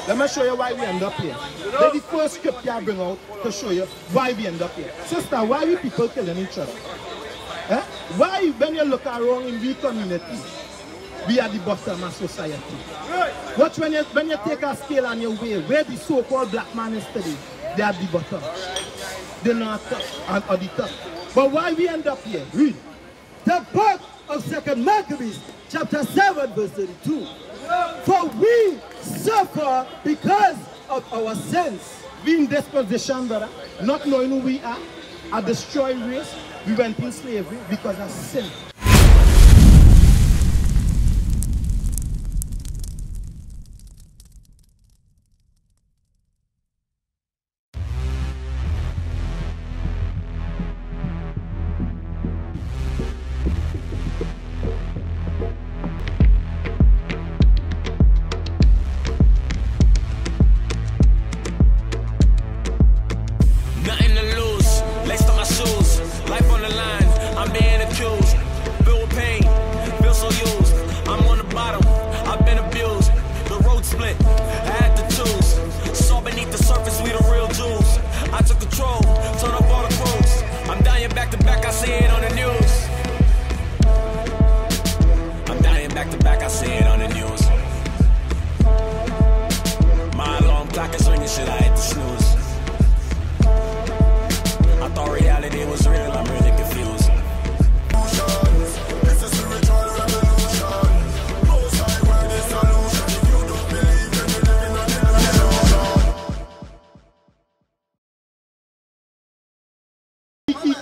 Let me show you why we end up here. That's the first scripture I bring out to show you why we end up here. Sister, why we people killing each other? Eh? Why, when you look around in the community, we are the bottom of society? Watch when you take a scale and you weigh where the so-called black man is today, they are the bottom. They're not top or the top. But why we end up here? Read. The book of 2 Maccabees, chapter 7, verse 32. For we suffer because of our sins. We in this position, brother, not knowing who we are, a destroyed race. We went in slavery because of sin.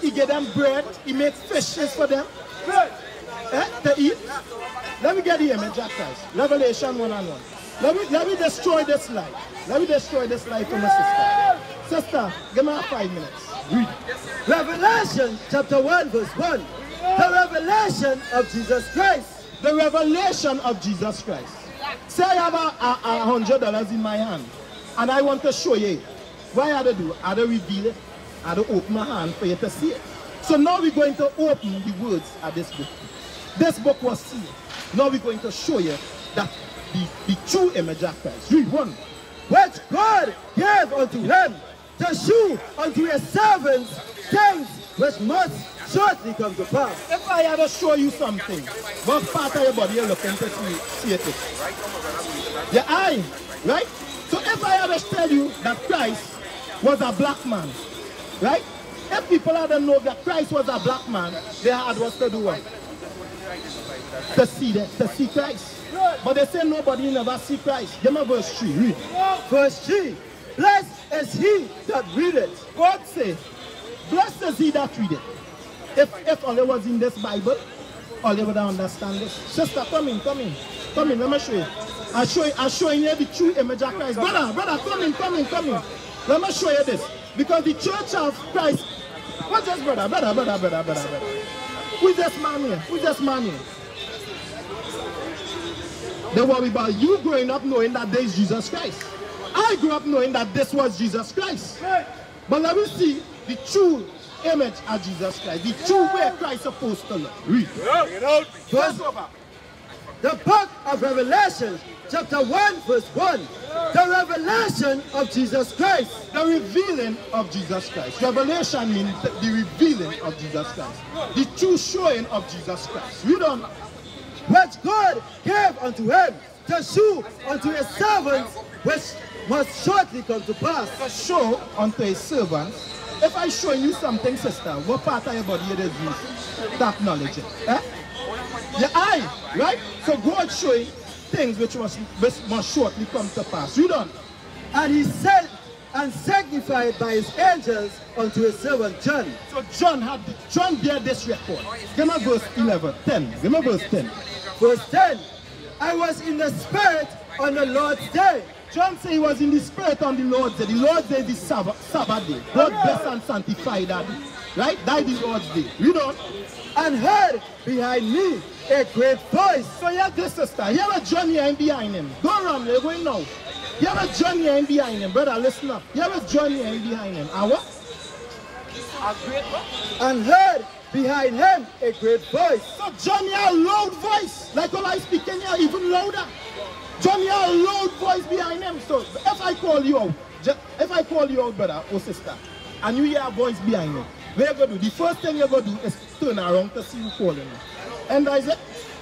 He get them bread, he makes fishes for them to eat. Let me get the image of Christ. Revelation 1:1. Let me destroy this life. Let me destroy this life for my sister. Sister, give me 5 minutes. Read. Revelation chapter 1 verse 1. The revelation of Jesus Christ. The revelation of Jesus Christ. Say I have $100 in my hand and I want to show you. What I do? I reveal it. I open my hand for you to see it. So now we're going to open the words of this book. This book was sealed. Now we're going to show you that the true image of Christ. Read 1. Which God gave unto him to shew unto his servants things which must shortly come to pass. If I had to show you something, what part of your body you're looking to see it? Your eye, right? So if I had to tell you that Christ was a black man, right? If people had to know that Christ was a black man, they had what to do what? To see Christ. But they say nobody never see Christ. Give me verse 3. Read. Verse 3. Blessed is he that readeth. God say, blessed is he that readeth. If all it was in this Bible, all they would understand this. Sister, come in. Let me show you. I'm showing you the true image of Christ. Brother, come in. Let me show you this. Because the church of Christ, what's this, brother? Who's this man here? They worry about you growing up knowing that there is Jesus Christ. I grew up knowing that this was Jesus Christ. But let me see the true image of Jesus Christ. The true way Christ is supposed to look. Read. Verse over. The book of Revelation, chapter 1, verse 1. The revelation of Jesus Christ. The revealing of Jesus Christ. Revelation means the revealing of Jesus Christ. The true showing of Jesus Christ. Read on. Which God gave unto him to shew unto his servants, which must shortly come to pass. To show unto his servants. If I show you something, sister, what part of your body it is used to acknowledge it? Eh? Your eye, right? So God showing things which must shortly come to pass. Read on. And he sent and sanctified by his angels unto his servant John. So John bear this record. Give me verse 10. Give me verse 10. Verse 10. I was in the spirit on the Lord's day. John said he was in the spirit on the Lord's day. The Lord's day is the Sabbath day. God bless and sanctify that day. Right? That is the Lord's day. Read on. And heard behind me a great voice. So hear this, sister. Hear what John here behind him. Go around, you're going now. Hear what John here behind him. Brother, listen up. Hear what John here behind him. And what? A great voice. And heard behind him a great voice. So John here a loud voice. Like all I speak in here, even louder. John, you have a loud voice behind him. So if I call you out, brother or sister, and you hear a voice behind you, what you going to do? The first thing you're going to do is turn around to see who calling him. And I said,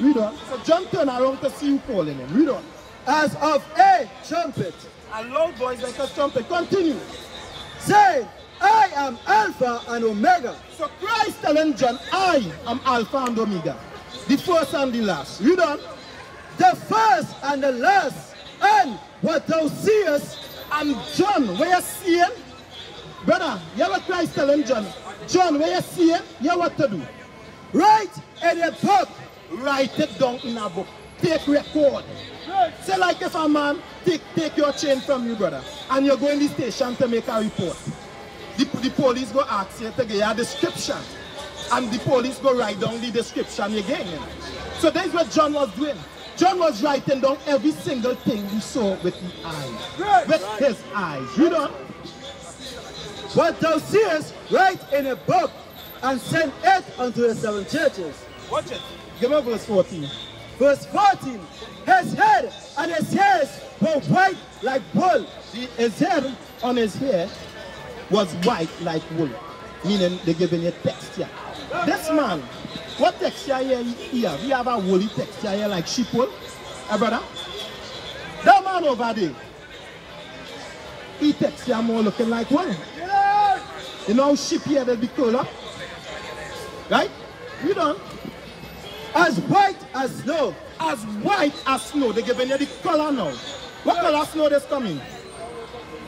read on. So John turned around to see who calling him. Read on. As of a trumpet. A loud voice like a trumpet. Continue. Saying, I am Alpha and Omega. So Christ telling John, I am Alpha and Omega. The first and the last. Read on. The first and the last. And what thou seest. And John, where you seeing? Brother, you have what Christ telling John. John, where you seeing? You have what to do. Write in a book. Write it down in a book. Take record. Say like if a man take your chain from you, brother, and you go in the station to make a report. The police go ask you to give you a description. And the police go write down the description again. So that's what John was doing. John was writing down every single thing he saw with his eyes. With his eyes. You know? What thou seest, write in a book, and send it unto the 7 churches. Watch it. Give me verse 14. Verse 14. His head and his hairs were white like wool. His head on his hair was white like wool. Meaning they're giving you texture. This man, what texture he have? He have a woolly texture here like sheep wool. Brother? That man over there, he texture more looking like wool. You know how sheep here they be color? Right? You done? As white as snow. As white as snow. They're giving you the color now. What color snow is coming?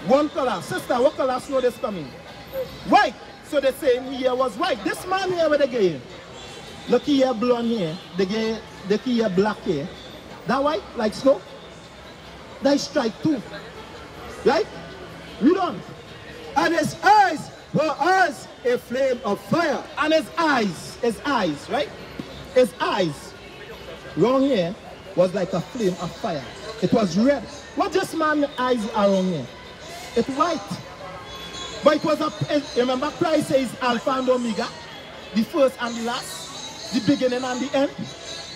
One color. Sister, what color snow is coming? White. So they say here was white. This man here with the game. Look here, blonde hair. They here black hair. That white like snow? That is stripe too. Right? Read on. And his eyes were as a flame of fire. And his eyes, right? His eyes, wrong here, was like a flame of fire. It was red. What this man's eyes are wrong here? It's white. But it was remember Christ says Alpha and Omega, the first and the last, the beginning and the end.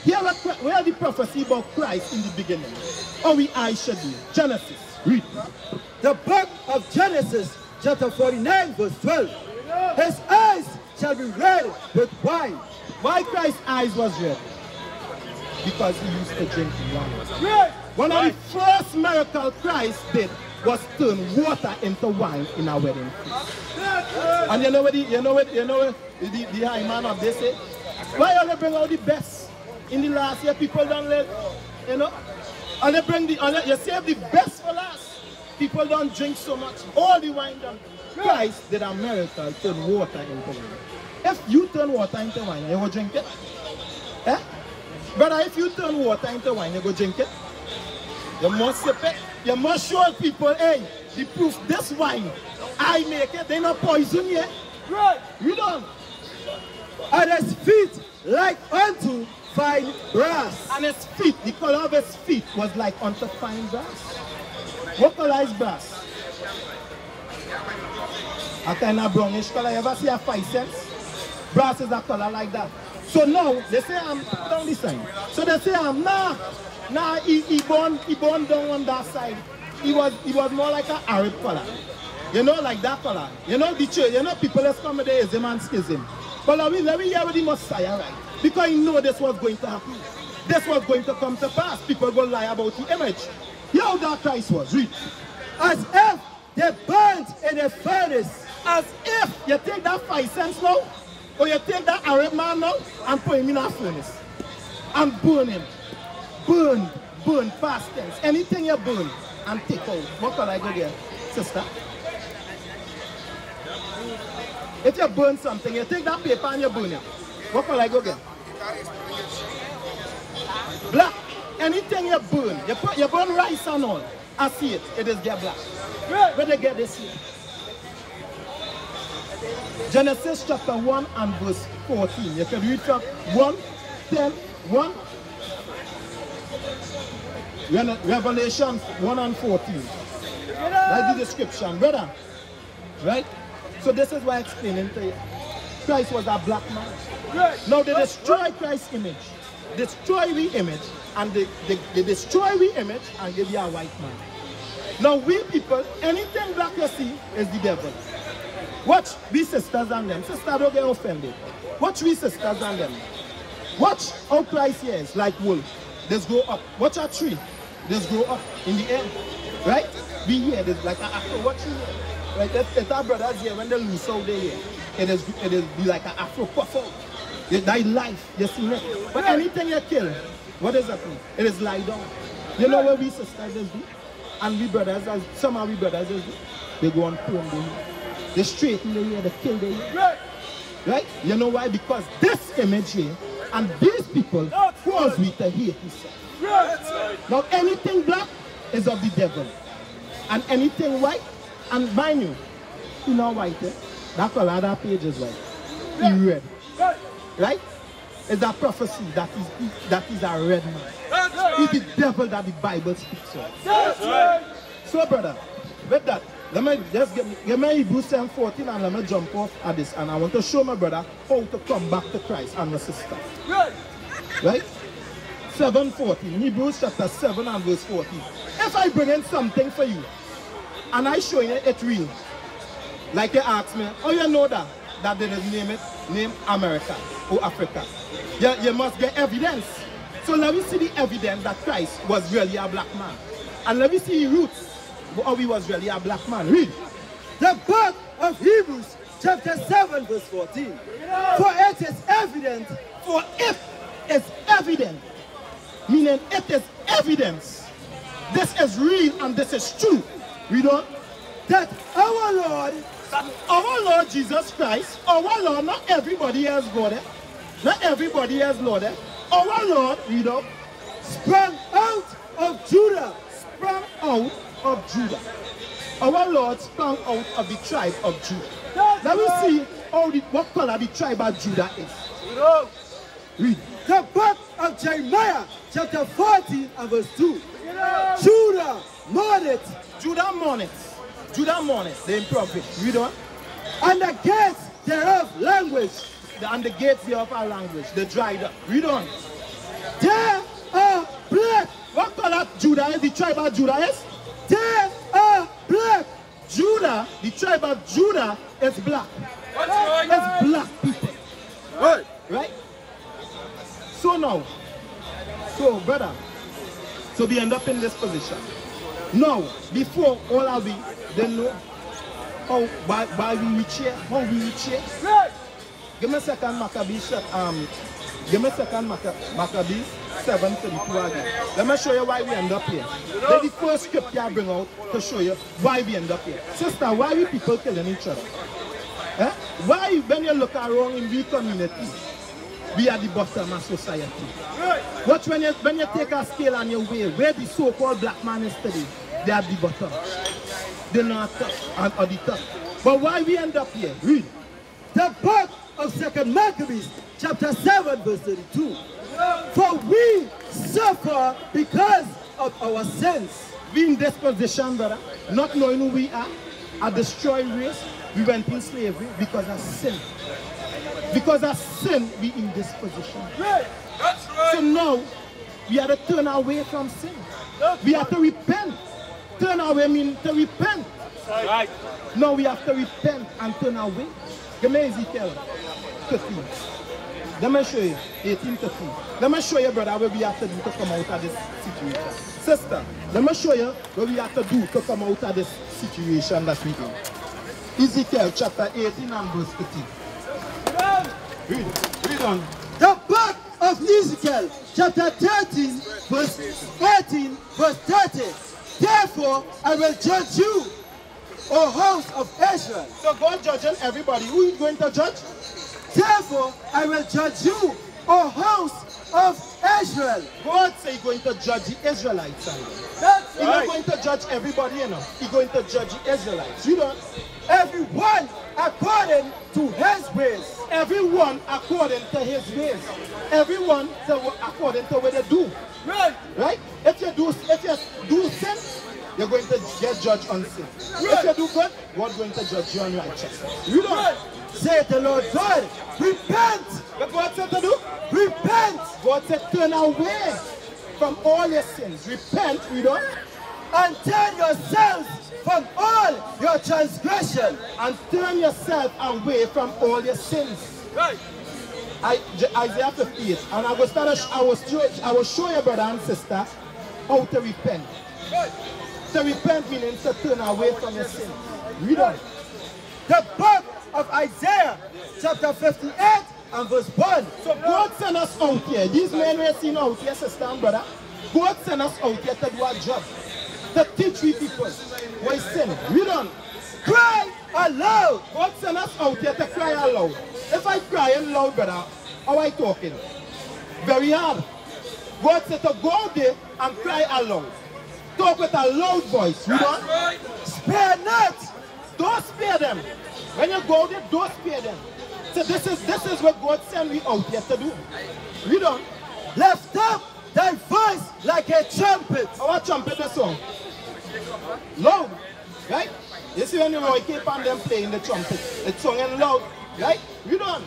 Here where the prophecy about Christ in the beginning. How we eyes should be. Genesis. Read. The book of Genesis, chapter 49, verse 12. His eyes shall be red with wine. Why Christ's eyes was red? Because he used to drink wine. One of the first miracles Christ did was turn water into wine in a wedding feast. And you know what the high man of this say? Why only bring out the best? In the last year people don't let, you know, and they bring you save the best for last. People don't drink so much. All the wine done. Christ did a miracle, turn water into wine. If you turn water into wine, you go drink it? Eh? Brother, if you turn water into wine, you go drink it? You must sip it. You must show people, hey, the proof, this wine, I make it, they not poison yet. Right. You don't. And his feet like unto fine brass. And his feet, the color of his feet was like unto fine brass. What color is brass? A kind of brownish color. You ever see a 5 cents? Brass is a color like that. So now, they say I'm down this side. So they say I'm nah, he born down on that side. He was more like an Arab color. You know, like that color. You know the church, you know people that's coming there is him and schism. But let me hear with the Messiah, right? Because he know this was going to happen. This was going to come to pass. People go lie about the image. You know how that Christ was. Read. As if they burnt in a furnace. As if you take that 5 cents now, or you take that Arab man now, and put him in a furnace. And burn him. Burn, past tense. Anything you burn, and take out. What color I go there, sister? If you burn something, you take that paper and you burn it. What color I go get? Black. Anything you burn, you burn rice and all. I see it is get black. Where they get this here? Genesis chapter 1 and verse 14. You can read from 1, 10, 1. Revelation 1 and 14. That's the description, brother. Right? So this is why I'm explaining to you. Christ was a black man. Now they destroy Christ's image. destroy we image, and they destroy we image and give you a white man. Now we people, anything black you see is the devil. Watch we sisters and them. Sisters don't get offended. Watch we sisters and them. Watch how Christ here is like wool. Just go up. Watch a tree. Just go up in the air. Right? Be here. There's like afro. Watch you here. Right? If our brothers here, when they lose out there here, it is be like an afro puff out. That life. You see it? But anything you kill, what does that mean? It is lie down. You know what we sisters do? And we brothers, as some of we brothers do, they go on comb the hair. They straighten the hair, they kill the hair. Right? You know why? Because this image here and these people cause we to hate himself. Now anything black is of the devil. And anything white, and mind you, you know white, that color, that page is white. He red. Right? It's a prophecy that is a red man. It's the devil that the Bible speaks of. So brother, with that, let me just get my Hebrews 7:14 and let me jump off at this. And I want to show my brother how to come back to Christ and my sister. Right? 7:14. Hebrews chapter 7 and verse 14. If I bring in something for you and I show you it real, like you ask me, how you know that they didn't name America or Africa? You must get evidence. So let me see the evidence that Christ was really a black man. And let me see the roots. How he was really a black man. Read. The book of Hebrews, chapter 7, verse 14. For it is evident. For it is evident. Meaning it is evidence. This is real and this is true. Read on. That our Lord Jesus Christ, our Lord, not everybody has God. Not everybody has Lord. Our Lord, read on, sprang out of Judah. Sprang out of Judah. Our Lord sprang out of the tribe of Judah. Let me see what color the tribe of Judah is. Read. The book of Jeremiah, chapter 14 and verse 2. Judah mourneth. Judah mourneth. Judah mourneth. The improvement. Read on. And the gates thereof language. And the gates thereof are language. They dried up. Read on. They are black. What color Judah is? The tribe of Judah is? They are black. Judah, the tribe of Judah is black. It's black people. Right? So now, brother, so we end up in this position. Now, before all of we, they know how, why we reach here, how we reach here. Give me a second, Maccabees. Give me a second, Maccabees 7:32 again. Let me show you why we end up here. That's the first scripture I bring out to show you why we end up here. Sister, why we people killing each other? Why, when you look around in the community, we are the bottom of society? Watch when you take a scale and you weigh where the so-called black man is today, they are the bottom. They're not top or the top. But why we end up here? Read. The book of 2 Maccabees, chapter 7, verse 32. For we suffer because of our sins. We in this position, brother, not knowing who we are, a destroyed race. We went in slavery because of sin. Because of sin, we in this position. That's right. So now, we have to turn away from sin. We have to repent. Turn away means to repent. Right. Now we have to repent and turn away. Give me Ezekiel 13. Let me show you 18:13. Let me show you, brother, what we have to do to come out of this situation. Sister, let me show you what we have to do to come out of this situation that we in. Ezekiel chapter 18 and verse 18. Read on. The book of Ezekiel, chapter 13, verse 18, verse 30. Therefore, I will judge you, O house of Israel. So God judging everybody. Who is going to judge? Therefore, I will judge you, O house of Israel. God say he's going to judge the Israelites. That's He's not going to judge everybody, you know. He's going to judge the Israelites. You know? Everyone according to his ways. Everyone according to his ways. Everyone according to what they do. Right. Right? If you do sin, you're going to get judged on sin. If you do good, God's going to judge you on righteousness. You don't. Say the Lord God, repent. What God said to do? Repent. God said turn away from all your sins. Repent, you don't. And turn yourselves from all your transgression. And turn yourself away from all your sins. Right. Isaiah 58. And I will show your brother and sister how to repent. To repent meaning to turn away from your sins. Read on. The book of Isaiah, chapter 58 and verse 1. So God sent us out here. These men we're seeing out here, sister and brother. God sent us out here to do our job. To teach we people what is sin. Read on. Cry aloud. God sent us out here to cry aloud. If I cry loud, brother, how I talking? Very hard. God said to go out there and cry aloud. Talk with a loud voice. Read on. Spare not. Don't spare them. When you go out there, don't spare them. So this is what God sent me out here to do. Read on. Lift up thy voice like a trumpet. Our trumpet the song. Loud. Right? You see when you keep on them playing the trumpet. It's song and loud. Right? Read on.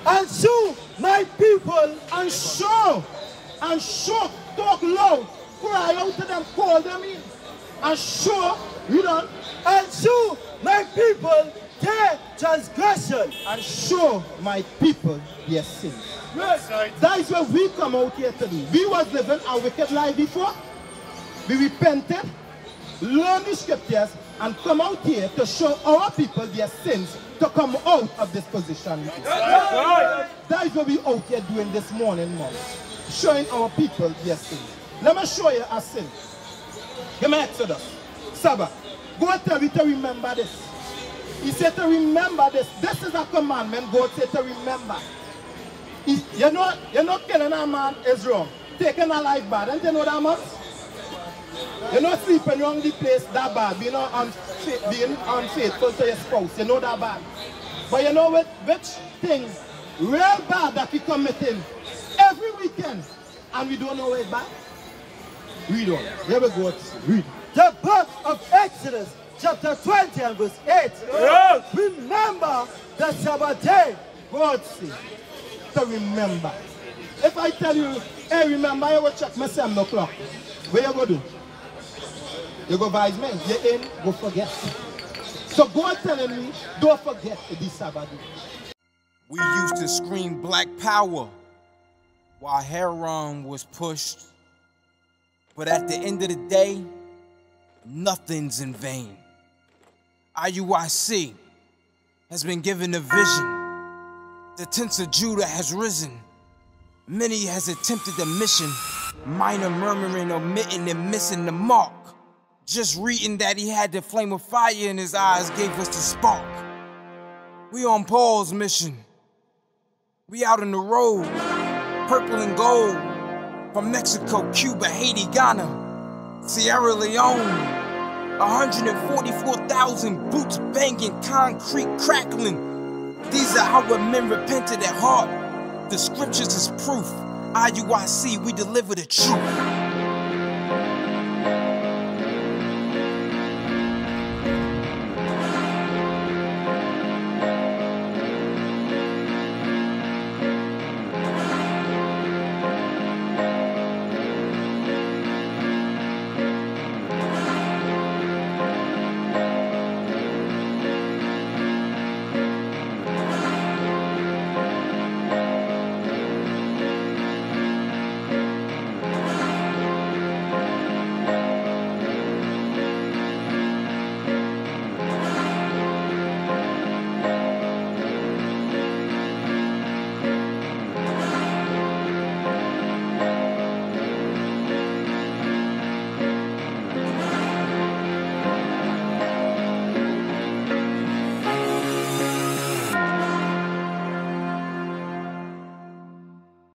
And show my people. And show. And show. Talk loud. Cry out to them. Call them in. And show. Read on. And show my people their transgression. And show my people their sins. Yes. That is what we come out here to do. We was living a wicked life before. We repented, learned the scriptures, and come out here to show our people their sins to come out of this position. Right. That is what we out here doing this morning, Mom. Showing our people their sins. Let me show you a sin. Give me Exodus. Sabbath. Go and tell me to remember this. He said to remember this. This is a commandment God said to remember. You're not killing a man is wrong. Taking a life bad. Don't you know that much? You're not sleeping wrong the place that bad. Being unfaithful to your spouse. You know that bad. But you know which thing real bad that we committing every weekend and we don't know it's bad? Read on. Here we go. Read. The book of Exodus, chapter 20 and verse 8. Yes. Remember the Sabbath day. God said to remember. If I tell you, hey, remember, you go check my 7 o'clock. Where you go do? You go buy me. You in, go forget. So God telling me, don't forget this Sabbath day. We used to scream Black Power while Heron was pushed. But at the end of the day, nothing's in vain. IUIC has been given a vision. The tents of Judah has risen. Many has attempted the mission. Minor murmuring, omitting, and missing the mark. Just reading that he had the flame of fire in his eyes gave us the spark. We on Paul's mission. We out on the road, purple and gold. From Mexico, Cuba, Haiti, Ghana, Sierra Leone. 144,000 boots banging, concrete crackling. These are how men repented at heart. The scriptures is proof. IUIC, we deliver the truth.